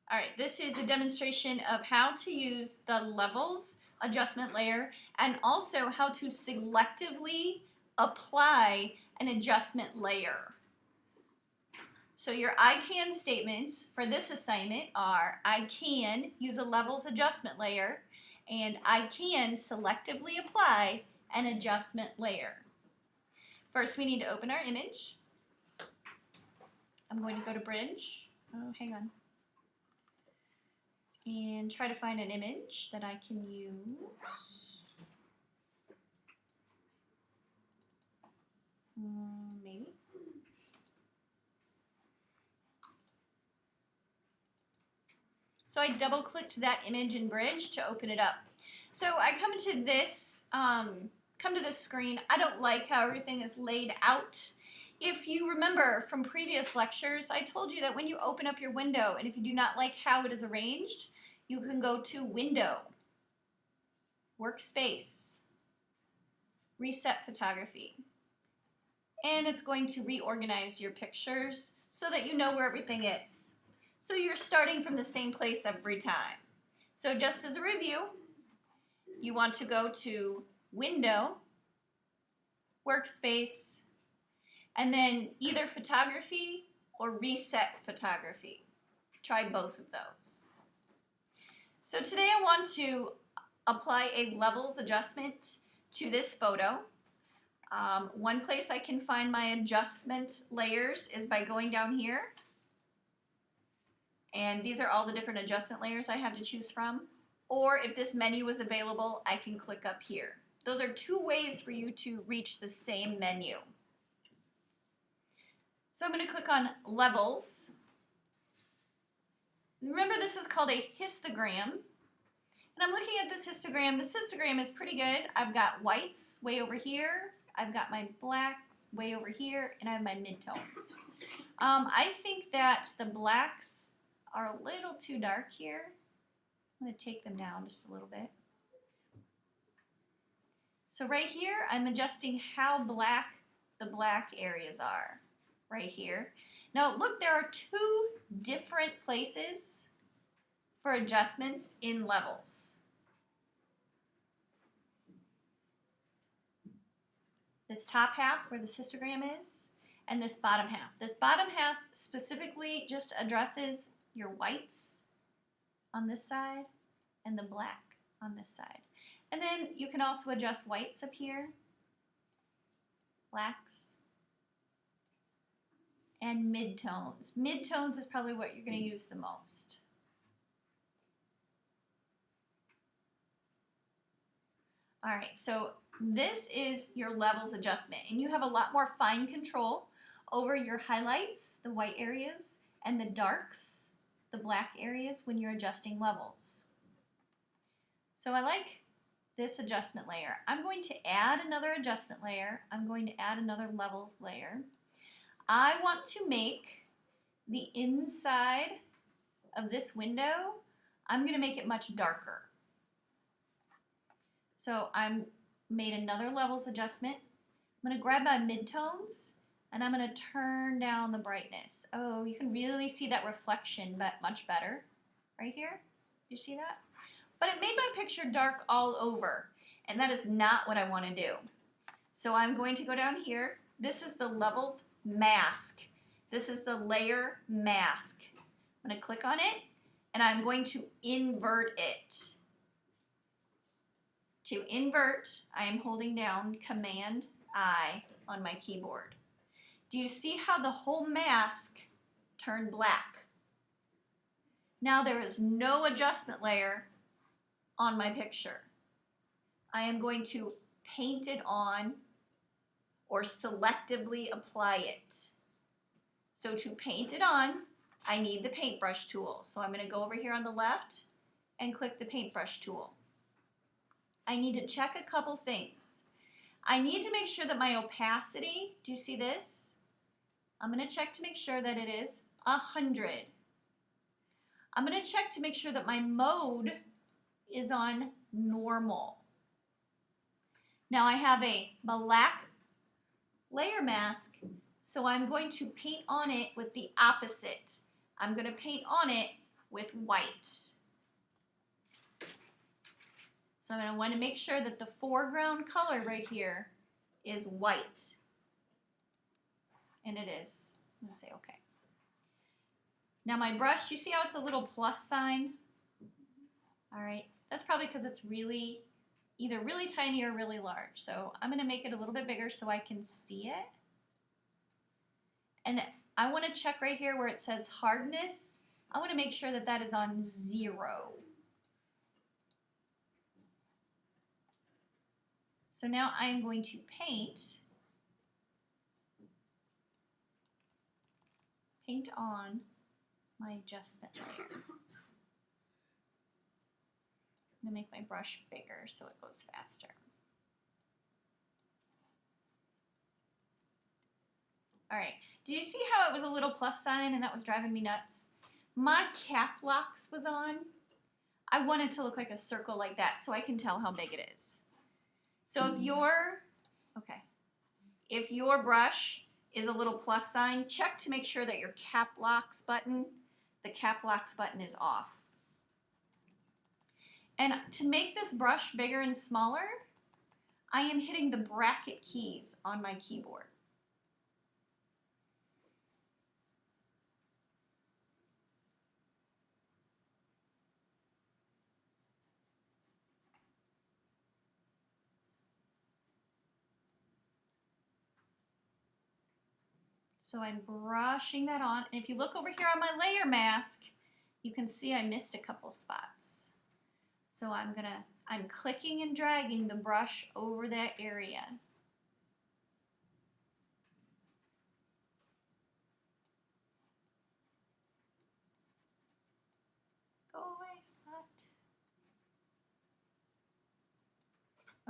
All right, this is a demonstration of how to use the levels adjustment layer and also how to selectively apply an adjustment layer. So your I can statements for this assignment are I can use a levels adjustment layer and I can selectively apply an adjustment layer. First, we need to open our image. I'm going to go to Bridge. Oh, hang on. And try to find an image that I can use. Maybe. So I double-clicked that image in Bridge to open it up. So I come to this screen. I don't like how everything is laid out. If you remember from previous lectures, I told you that when you open up your window, and if you do not like how it is arranged, you can go to Window, Workspace, Reset Photography. And it's going to reorganize your pictures so that you know where everything is. So you're starting from the same place every time. So just as a review, you want to go to Window, Workspace, and then either Photography or Reset Photography. Try both of those. So today I want to apply a levels adjustment to this photo. One place I can find my adjustment layers is by going down here. And these are all the different adjustment layers I have to choose from. Or if this menu is available, I can click up here. Those are two ways for you to reach the same menu. So I'm going to click on Levels. Remember, this is called a histogram. And I'm looking at this histogram. This histogram is pretty good. I've got whites way over here. I've got my blacks way over here. And I have my midtones. I think that the blacks are a little too dark here. I'm going to take them down just a little bit. So right here, I'm adjusting how black the black areas are. Right here. Now look, there are two different places for adjustments in levels. This top half where this histogram is, and this bottom half. This bottom half specifically just addresses your whites on this side and the black on this side. And then you can also adjust whites up here, blacks, and midtones. Midtones is probably what you're going to use the most. All right, so this is your levels adjustment, and you have a lot more fine control over your highlights, the white areas, and the darks, the black areas, when you're adjusting levels. So I like this adjustment layer. I'm going to add another adjustment layer. I'm going to add another levels layer. I want to make the inside of this window, I'm going to make it much darker. So I made another levels adjustment. I'm going to grab my midtones and I'm going to turn down the brightness. Oh, you can really see that reflection, but much better right here. You see that? But it made my picture dark all over, and that is not what I want to do. So I'm going to go down here. This is the levels mask. This is the layer mask. I'm going to click on it and I'm going to invert it. To invert, I am holding down Command I on my keyboard. Do you see how the whole mask turned black? Now there is no adjustment layer on my picture. I am going to paint it on or selectively apply it. So to paint it on, I need the paintbrush tool. So I'm going to go over here on the left and click the paintbrush tool. I need to check a couple things. I need to make sure that my opacity, do you see this? I'm going to check to make sure that it is 100. I'm going to check to make sure that my mode is on normal. Now I have a black layer mask, so I'm going to paint on it with the opposite. I'm going to paint on it with white. So I'm going to want to make sure that the foreground color right here is white. And it is. I'm going to say okay. Now my brush, you see how it's a little plus sign? All right, that's probably because it's really, either really tiny or really large. So I'm going to make it a little bit bigger so I can see it. And I want to check right here where it says hardness. I want to make sure that that is on 0. So now I am going to paint on my adjustment layer. I'm going to make my brush bigger so it goes faster. All right, did you see how it was a little plus sign and that was driving me nuts? My cap locks was on. I want it to look like a circle like that so I can tell how big it is. So if your brush is a little plus sign, check to make sure that your cap locks button, the cap locks button is off. And to make this brush bigger and smaller, I am hitting the bracket keys on my keyboard. So I'm brushing that on, and if you look over here on my layer mask, you can see I missed a couple spots. So I'm clicking and dragging the brush over that area. Go away, spot.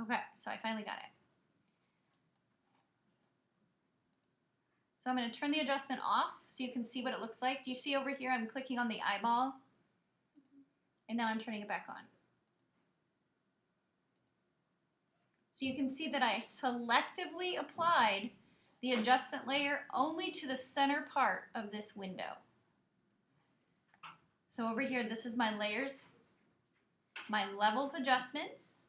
Okay, so I finally got it. So I'm going to turn the adjustment off so you can see what it looks like. Do you see over here I'm clicking on the eyeball? And now I'm turning it back on. So you can see that I selectively applied the adjustment layer only to the center part of this window. So over here, this is my layers, my levels adjustments.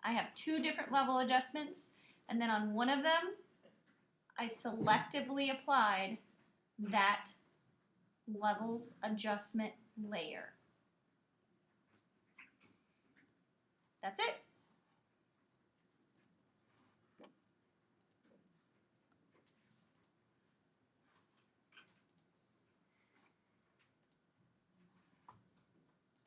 I have 2 different level adjustments, and then on one of them, I selectively applied that levels adjustment layer. That's it.